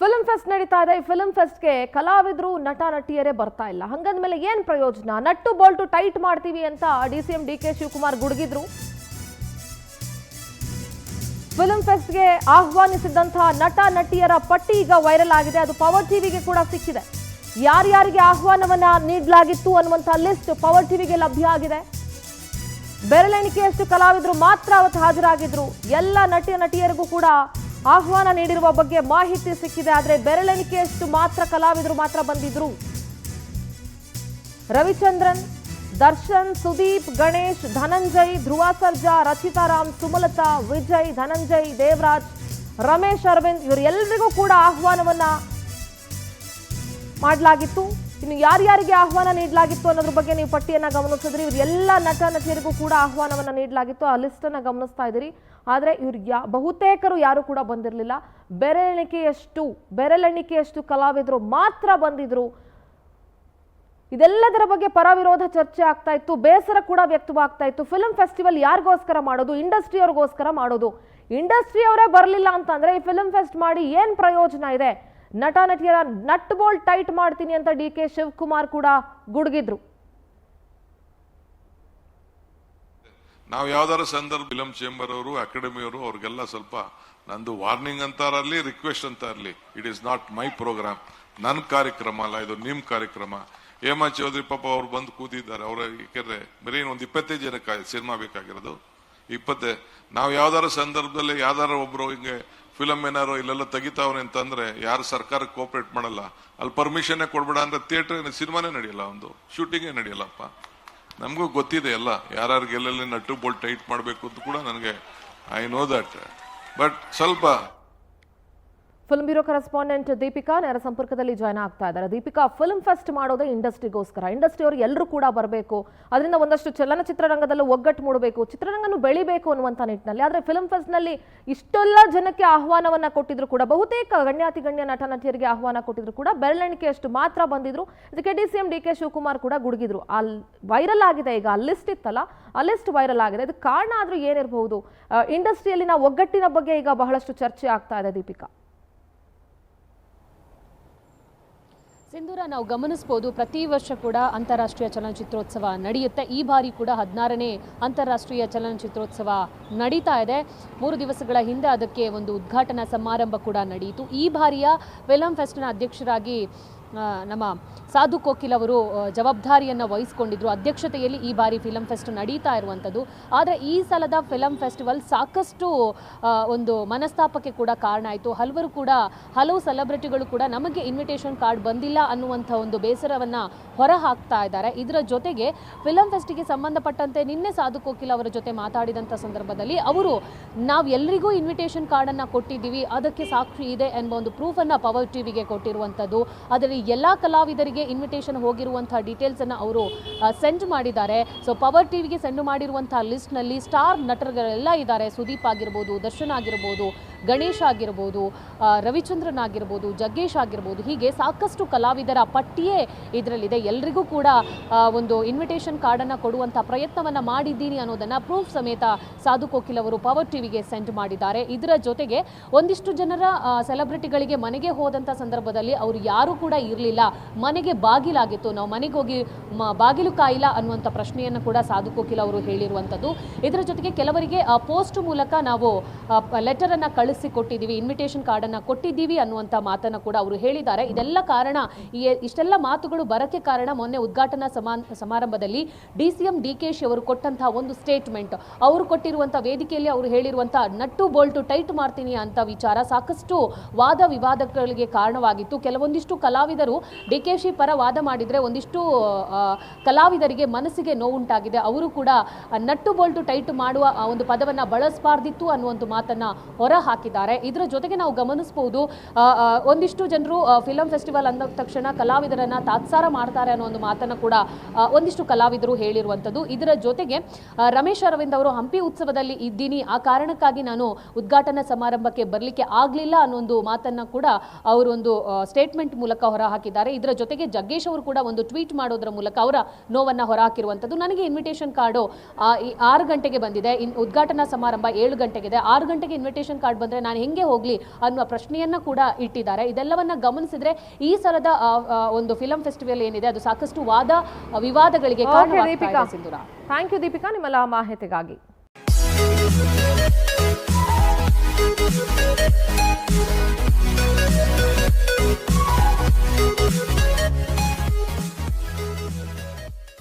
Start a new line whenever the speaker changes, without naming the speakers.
Film fest ನಡೀತಾ ಇದೆ. ಈ ಫಿಲ್ಮ್ ಫೆಸ್ಟ್ಗೆ ಕಲಾವಿದರು ನಟ ನಟಿಯರೇ ಬರ್ತಾ ಇಲ್ಲ. ಹಂಗಂದ್ಮೇಲೆ ಏನ್ ಪ್ರಯೋಜನ? ನಟ್ಟು ಬೋಲ್ಟು ಟೈಟ್ ಮಾಡ್ತೀವಿ ಅಂತ ಡಿಸಿಎಂ ಡಿಕೆ ಶಿವಕುಮಾರ್ ಗುಡುಗಿದ್ರು. ಫಿಲ್ಮ್ ಫೆಸ್ಟ್ಗೆ ಆಹ್ವಾನಿಸಿದಂತಹ ನಟ ನಟಿಯರ ಪಟ್ಟಿ ಈಗ ವೈರಲ್ ಆಗಿದೆ. ಅದು ಪವರ್ ಟಿವಿಗೆ ಕೂಡ ಸಿಕ್ಕಿದೆ. ಯಾರ್ಯಾರಿಗೆ ಆಹ್ವಾನವನ್ನ ನೀಡಲಾಗಿತ್ತು ಅನ್ನುವಂತಹ ಲಿಸ್ಟ್ ಪವರ್ ಟಿವಿಗೆ ಲಭ್ಯ ಆಗಿದೆ. ಬೆರಳೆಣಿಕೆಯಷ್ಟು ಕಲಾವಿದರು ಮಾತ್ರ ಅವತ್ತು ಹಾಜರಾಗಿದ್ರು. ಎಲ್ಲ ನಟಿಯರಿಗೂ ಕೂಡ ಆಹ್ವಾನ ನೀಡಿರುವ ಬಗ್ಗೆ ಮಾಹಿತಿ ಸಿಕ್ಕಿದೆ. ಆದರೆ ಬೆರಳೆಣಿಕೆಯಷ್ಟು ಮಾತ್ರ ಕಲಾವಿದರು ಮಾತ್ರ ಬಂದಿದ್ರು. ರವಿಚಂದ್ರನ್, ದರ್ಶನ್, ಸುದೀಪ್, ಗಣೇಶ್, ಧನಂಜಯ್, ಧ್ರುವ ಸರ್ಜಾ, ರಚಿತಾರಾಮ್, ಸುಮಲತಾ, ವಿಜಯ್, ಧನಂಜಯ್, ದೇವರಾಜ್, ರಮೇಶ್ ಅರವಿಂದ್ ಇವರೆಲ್ಲರಿಗೂ ಕೂಡ ಆಹ್ವಾನವನ್ನ ಮಾಡಲಾಗಿತ್ತು. ಇನ್ನು ಯಾರ್ಯಾರಿಗೆ ಆಹ್ವಾನ ನೀಡಲಾಗಿತ್ತು ಅನ್ನೋದ್ರ ಬಗ್ಗೆ ನೀವು ಪಟ್ಟಿಯನ್ನ ಗಮನಿಸಿದ್ರಿ. ಇವ್ರು ಎಲ್ಲ ನಟ ನಟಿಯರಿಗೂ ಕೂಡ ಆಹ್ವಾನವನ್ನ ನೀಡಲಾಗಿತ್ತು. ಆ ಲಿಸ್ಟ್ ಅನ್ನ ಗಮನಿಸ್ತಾ ಇದ್ದೀರಿ. ಆದರೆ ಇವ್ರು ಬಹುತೇಕರು ಯಾರು ಕೂಡ ಬಂದಿರಲಿಲ್ಲ. ಬೆರಳೆಣಿಕೆಯಷ್ಟು ಕಲಾವಿದರು ಮಾತ್ರ ಬಂದಿದ್ರು. ಇದೆಲ್ಲದರ ಬಗ್ಗೆ ಪರ ವಿರೋಧ ಚರ್ಚೆ ಆಗ್ತಾ ಇತ್ತು. ಬೇಸರ ಕೂಡ ವ್ಯಕ್ತವಾಗ್ತಾ ಇತ್ತು. ಫಿಲ್ಮ್ ಫೆಸ್ಟಿವಲ್ ಯಾರಿಗೋಸ್ಕರ ಮಾಡೋದು? ಇಂಡಸ್ಟ್ರಿಯವ್ರಿಗೋಸ್ಕರ ಮಾಡೋದು. ಇಂಡಸ್ಟ್ರಿಯವರೇ ಬರಲಿಲ್ಲ ಅಂತಂದ್ರೆ ಈ ಫಿಲ್ಮ್ ಫೆಸ್ಟ್ ಮಾಡಿ ಏನ್ ಪ್ರಯೋಜನ ಇದೆ? ನಟ ನಟಿಯರ ನಟ್ ಬೋಲ್ಟ್ ಟೈಟ್ ಮಾಡ್ತೀನಿ ಅಂತ ಡಿಕೆ ಶಿವಕುಮಾರ್ ಕೂಡ ಗುಡುಗಿದ್ರು.
ನಾವು ಯಾವ್ದಾರ ಸಂದರ್ಭ ಫಿಲಂ ಚೇಂಬರ್ ಅವರು, ಅಕಾಡೆಮಿಯವರು ಅವ್ರಿಗೆಲ್ಲ ಸ್ವಲ್ಪ ನಂದು ವಾರ್ನಿಂಗ್ ಅಂತಾರಲ್ಲಿ, ರಿಕ್ವೆಸ್ಟ್ ಅಂತ ಇರಲಿ. It is not my programme, ನನ್ನ ಕಾರ್ಯಕ್ರಮ ಅಲ್ಲ ಇದು, ನಿಮ್ ಕಾರ್ಯಕ್ರಮ. ಹೇಮಾ ಚೌಧರಿ ಪಾಪ ಅವ್ರು ಬಂದು ಕೂತಿದ್ದಾರೆ. ಅವ್ರ ಯಾಕಂದ್ರೆ ಬರೀ ಒಂದು 25 ಜನಕ್ಕೆ ಸಿನಿಮಾ ಬೇಕಾಗಿರೋದು. 20 ನಾವು ಯಾವ್ದಾರ ಸಂದರ್ಭದಲ್ಲಿ ಯಾವ್ದಾರ ಒಬ್ರು ಹಿಂಗೆ ಫಿಲಮ್ ಏನಾರು ಇಲ್ಲೆಲ್ಲ ತೆಗಿತಾವ್ರೆ ಅಂತಂದ್ರೆ ಯಾರು ಸರ್ಕಾರಕ್ಕೆ ಕೋಆಪರೇಟ್ ಮಾಡಲ್ಲ. ಅಲ್ಲಿ ಪರ್ಮಿಷನ್ ಕೊಡ್ಬೇಡ ಅಂದ್ರೆ ಥಿಯೇಟರ್ ಸಿನಿಮಾನೇ ನಡೆಯಲ್ಲ, ಒಂದು ಶೂಟಿಂಗೇ ನಡೆಯಲ್ಲಪ್ಪ. ನಮಗೂ ಗೊತ್ತಿದೆ ಎಲ್ಲ ಯಾರ್ಯಾರಿಗೆ ಎಲ್ಲೆಲ್ಲಿ ನಟ್ಟು ಬೋಲ್ಟ್ ಟೈಟ್ ಮಾಡಬೇಕು ಅಂತ ಕೂಡ ನನಗೆ ಐ ನೋ ದಟ್. ಬಟ್ ಸ್ವಲ್ಪ
ಫಿಲ್ಮ್ ಬ್ಯೂರೋ ಕರೆಸ್ಪಾಂಡೆಂಟ್ ದೀಪಿಕಾ ನೇರ ಸಂಪರ್ಕದಲ್ಲಿ ಜಾಯ್ನ್ ಆಗ್ತಾ ಇದ್ದಾರೆ. ದೀಪಿಕಾ, ಫಿಲ್ಮ್ ಫೆಸ್ಟ್ ಮಾಡೋದೇ ಇಂಡಸ್ಟ್ರಿಗೋಸ್ಕರ. ಇಂಡಸ್ಟ್ರಿಯವರು ಎಲ್ಲರೂ ಕೂಡ ಬರಬೇಕು. ಅದರಿಂದ ಒಂದಷ್ಟು ಚಲನಚಿತ್ರರಂಗದಲ್ಲೂ ಒಗ್ಗಟ್ಟು ಮೂಡಬೇಕು, ಚಿತ್ರರಂಗನೂ ಬೆಳಿಬೇಕು ಅನ್ನುವಂಥ ನಿಟ್ಟಿನಲ್ಲಿ. ಆದರೆ ಫಿಲ್ಮ್ ಫೆಸ್ಟ್ನಲ್ಲಿ ಇಷ್ಟೆಲ್ಲ ಜನಕ್ಕೆ ಆಹ್ವಾನವನ್ನ ಕೊಟ್ಟಿದ್ರು ಕೂಡ, ಬಹುತೇಕ ಗಣ್ಯ ನಟ ನಟಿಯರಿಗೆ ಆಹ್ವಾನ ಕೊಟ್ಟಿದ್ರು ಕೂಡ ಬೆರಳೆಣಿಕೆಯಷ್ಟು ಮಾತ್ರ ಬಂದಿದ್ರು. ಇದಕ್ಕೆ ಡಿಸಿಎಂ ಡಿಕೆ ಶಿವಕುಮಾರ್ ಕೂಡ ಗುಡುಗಿದ್ರು. ಅಲ್ಲಿ ವೈರಲ್ ಆಗಿದೆ. ಈಗ ಆ ಲಿಸ್ಟ್ ಇತ್ತಲ್ಲ, ಆ ಲಿಸ್ಟ್ ವೈರಲ್ ಆಗಿದೆ. ಇದಕ್ಕೆ ಕಾರಣ ಆದ್ರೂ ಏನಿರಬಹುದು? ಇಂಡಸ್ಟ್ರಿಯಲ್ಲಿನ ಒಗ್ಗಟ್ಟಿನ ಬಗ್ಗೆ ಈಗ ಬಹಳಷ್ಟು ಚರ್ಚೆ ಆಗ್ತಾ ಇದೆ. ದೀಪಿಕಾ,
ಸಿಂಧೂರ, ನಾವು ಗಮನಿಸಬಹುದು ಪ್ರತಿ ವರ್ಷ ಕೂಡ ಅಂತಾರಾಷ್ಟ್ರೀಯ ಚಲನಚಿತ್ರೋತ್ಸವ ನಡೆಯುತ್ತೆ. ಈ ಬಾರಿ ಕೂಡ 16ನೇ ಅಂತಾರಾಷ್ಟ್ರೀಯ ಚಲನಚಿತ್ರೋತ್ಸವ ನಡೀತಾ ಇದೆ. 3 ದಿವಸಗಳ ಹಿಂದೆ ಅದಕ್ಕೆ ಒಂದು ಉದ್ಘಾಟನಾ ಸಮಾರಂಭ ಕೂಡ ನಡೆಯಿತು. ಈ ಬಾರಿಯ ಫಿಲಂ ಫೆಸ್ಟ್ನ ಅಧ್ಯಕ್ಷರಾಗಿ ನಮ್ಮ ಸಾಧು ಕೋಕಿಲ್ ಅವರು ಜವಾಬ್ದಾರಿಯನ್ನು ವಹಿಸಿಕೊಂಡಿದ್ರು. ಅಧ್ಯಕ್ಷತೆಯಲ್ಲಿ ಈ ಬಾರಿ ಫಿಲಂ ಫೆಸ್ಟ್ ನಡೀತಾ ಇರುವಂಥದ್ದು. ಆದರೆ ಈ ಸಲದ ಫಿಲಂ ಫೆಸ್ಟಿವಲ್ ಸಾಕಷ್ಟು ಒಂದು ಮನಸ್ತಾಪಕ್ಕೆ ಕೂಡ ಕಾರಣ ಆಯಿತು. ಹಲವು ಸೆಲೆಬ್ರಿಟಿಗಳು ಕೂಡ ನಮಗೆ ಇನ್ವಿಟೇಷನ್ ಕಾರ್ಡ್ ಬಂದಿಲ್ಲ ಅನ್ನುವಂಥ ಒಂದು ಬೇಸರವನ್ನು ಹೊರ ಹಾಕ್ತಾ ಇದ್ದಾರೆ. ಇದರ ಜೊತೆಗೆ ಫಿಲಂ ಫೆಸ್ಟಿಗೆ ಸಂಬಂಧಪಟ್ಟಂತೆ ನಿನ್ನೆ ಸಾಧು ಕೋಕಿಲ್ ಅವರ ಜೊತೆ ಮಾತಾಡಿದಂಥ ಸಂದರ್ಭದಲ್ಲಿ ಅವರು ನಾವು ಎಲ್ರಿಗೂ ಇನ್ವಿಟೇಷನ್ ಕಾರ್ಡನ್ನು ಕೊಟ್ಟಿದ್ದೀವಿ, ಅದಕ್ಕೆ ಸಾಕ್ಷಿ ಇದೆ ಎಂಬ ಒಂದು ಪ್ರೂಫನ್ನು ಪವರ್ ಟಿವಿಗೆ ಕೊಟ್ಟಿರುವಂಥದ್ದು. ಅದರಲ್ಲಿ ಎಲ್ಲ ಕಲಾವಿದರಿಗೆ ಇನ್ವಿಟೇಷನ್ ಹೋಗಿರುವಂತಹ ಡೀಟೇಲ್ಸ್ ಅನ್ನು ಅವರು ಸೆಂಡ್ ಮಾಡಿದ್ದಾರೆ. ಸೊ ಪವರ್ ಟಿವಿಗೆ ಸೆಂಡ್ ಮಾಡಿರುವಂತಹ ಲಿಸ್ಟ್ ನಲ್ಲಿ ಸ್ಟಾರ್ ನಟರುಗಳೆಲ್ಲ ಇದ್ದಾರೆ. ಸುದೀಪ್ ಆಗಿರ್ಬೋದು, ದರ್ಶನ್ ಆಗಿರ್ಬೋದು, ಗಣೇಶ್ ಆಗಿರ್ಬೋದು, ರವಿಚಂದ್ರನ್ ಆಗಿರ್ಬೋದು, ಜಗ್ಗೇಶ್ ಆಗಿರ್ಬೋದು, ಹೀಗೆ ಸಾಕಷ್ಟು ಕಲಾವಿದರ ಪಟ್ಟಿಯೇ ಇದರಲ್ಲಿದೆ. ಎಲ್ರಿಗೂ ಕೂಡ ಒಂದು ಇನ್ವಿಟೇಷನ್ ಕಾರ್ಡನ್ನು ಕೊಡುವಂಥ ಪ್ರಯತ್ನವನ್ನು ಮಾಡಿದ್ದೀನಿ ಅನ್ನೋದನ್ನು ಪ್ರೂಫ್ ಸಮೇತ ಸಾಧು ಕೋಕಿಲ್ ಅವರು ಪವರ್ ಟಿವಿಗೆ ಸೆಂಡ್ ಮಾಡಿದ್ದಾರೆ. ಇದರ ಜೊತೆಗೆ ಒಂದಿಷ್ಟು ಜನರ ಸೆಲೆಬ್ರಿಟಿಗಳಿಗೆ ಮನೆಗೆ ಹೋದಂಥ ಸಂದರ್ಭದಲ್ಲಿ ಅವರು ಯಾರು ಕೂಡ ಇರಲಿಲ್ಲ, ಮನೆಗೆ ಬಾಗಿಲಾಗಿತ್ತು, ನಾವು ಮನೆಗೆ ಹೋಗಿ ಬಾಗಿಲು ಕಾಯಿಲ್ಲ ಅನ್ನುವಂಥ ಪ್ರಶ್ನೆಯನ್ನು ಕೂಡ ಸಾಧು ಕೋಕಿಲ್ ಅವರು ಹೇಳಿರುವಂಥದ್ದು. ಇದರ ಜೊತೆಗೆ ಕೆಲವರಿಗೆ ಪೋಸ್ಟ್ ಮೂಲಕ ನಾವು ಲೆಟರ್ ಅನ್ನು ಕಳಿಸಿಕೊಟ್ಟಿದ್ದೀವಿ, ಇನ್ವಿಟೇಷನ್ ಕಾರ್ಡ್ ಅನ್ನು ಕೊಟ್ಟಿದ್ದೀವಿ ಅನ್ನುವಂಥ ಮಾತನ್ನು ಕೂಡ ಅವರು ಹೇಳಿದ್ದಾರೆ. ಇದೆಲ್ಲ ಕಾರಣ, ಇಷ್ಟೆಲ್ಲ ಮಾತುಗಳು ಬರಕ್ಕೆ ಕಾರಣ ಮೊನ್ನೆ ಉದ್ಘಾಟನಾ ಸಮಾರಂಭದಲ್ಲಿ ಡಿಸಿಎಂ ಡಿಕೆಶಿ ಅವರು ಕೊಟ್ಟಂತಹ ಒಂದು ಸ್ಟೇಟ್ಮೆಂಟ್, ಅವರು ಕೊಟ್ಟಿರುವಂಥ ವೇದಿಕೆಯಲ್ಲಿ ಅವರು ಹೇಳಿರುವಂಥ ನಟ್ಟು ಬೋಲ್ಟು ಟೈಟ್ ಮಾಡ್ತೀನಿ ಅಂತ ವಿಚಾರ ಸಾಕಷ್ಟು ವಾದ ವಿವಾದಗಳಿಗೆ ಕಾರಣವಾಗಿತ್ತು. ಕೆಲವೊಂದಿಷ್ಟು ಕಲಾವಿದರು ಡಿಕೆಶಿ ಪರ ವಾದ ಮಾಡಿದರೆ ಒಂದಿಷ್ಟು ಕಲಾವಿದರಿಗೆ ಮನಸ್ಸಿಗೆ ನೋವುಂಟಾಗಿದೆ. ಅವರು ಕೂಡ ನಟ್ಟು ಬೋಲ್ಟು ಟೈಟ್ ಮಾಡುವ ಒಂದು ಪದವನ್ನು ಬಳಸಬಾರ್ದಿತ್ತು ಅನ್ನುವಂಥ ಮಾತನ್ನ ಹೊರ ಹಾಕಿದ್ದಾರೆ. ಇದರ ಜೊತೆಗೆ ನಾವು ಗಮನಿಸಬಹುದು ಒಂದಿಷ್ಟು ಜನರು ಫಿಲಂ ಫೆಸ್ಟಿವಲ್ ಅಂದ ತಕ್ಷಣ ಕಲಾವಿದರನ್ನ ತಾತ್ಸಾರ ಮಾಡ್ತಾರೆ ಅನ್ನೋ ಒಂದು ಮಾತನ್ನು ಕೂಡ ಒಂದಿಷ್ಟು ಕಲಾವಿದರು ಹೇಳಿರುವಂಥದ್ದು. ಇದರ ಜೊತೆಗೆ ರಮೇಶ್ ಅರವಿಂದ್ ಅವರು ಹಂಪಿ ಉತ್ಸವದಲ್ಲಿ ಇದ್ದೀನಿ, ಆ ಕಾರಣಕ್ಕಾಗಿ ನಾನು ಉದ್ಘಾಟನಾ ಸಮಾರಂಭಕ್ಕೆ ಬರಲಿಕ್ಕೆ ಆಗಲಿಲ್ಲ ಅನ್ನೋ ಒಂದು ಮಾತನ್ನ ಕೂಡ ಅವರು ಒಂದು ಸ್ಟೇಟ್ಮೆಂಟ್ ಮೂಲಕ ಹೊರ ಹಾಕಿದ್ದಾರೆ. ಇದರ ಜೊತೆಗೆ ಜಗ್ಗೇಶ್ ಅವರು ಕೂಡ ಒಂದು ಟ್ವೀಟ್ ಮಾಡೋದ್ರ ಮೂಲಕ ಅವರ ನೋವನ್ನ ಹೊರಹಾಕಿರುವಂಥದ್ದು. ನನಗೆ ಇನ್ವಿಟೇಷನ್ ಕಾರ್ಡು 6 ಗಂಟೆಗೆ ಬಂದಿದೆ, ಉದ್ಘಾಟನಾ ಸಮಾರಂಭ 7 ಗಂಟೆಗಿದೆ, 6 ಗಂಟೆಗೆ ಇನ್ವಿಟೇಷನ್ ಕಾರ್ಡ್ ಅಂತಂದ್ರೆ ನಾನು ಹೆಂಗೆ ಹೋಗ್ಲಿ ಅನ್ನುವ ಪ್ರಶ್ನೆಯನ್ನ ಕೂಡ ಇಟ್ಟಿದ್ದಾರೆ. ಇದೆಲ್ಲವನ್ನ ಗಮನಿಸಿದ್ರೆ ಈ ಸಲದ ಒಂದು ಫಿಲಂ ಫೆಸ್ಟಿವಲ್ ಏನಿದೆ ಅದು ಸಾಕಷ್ಟು ವಾದ ವಿವಾದಗಳಿಗೆ ಕಾರಣವಾಗ್ತಾ ಇದೆ ಸಿಂಧೂರ.
ಥ್ಯಾಂಕ್ ಯು ದೀಪಿಕಾ, ನಿಮ್ಮೆಲ್ಲ ಮಾಹಿತಿಗಾಗಿ.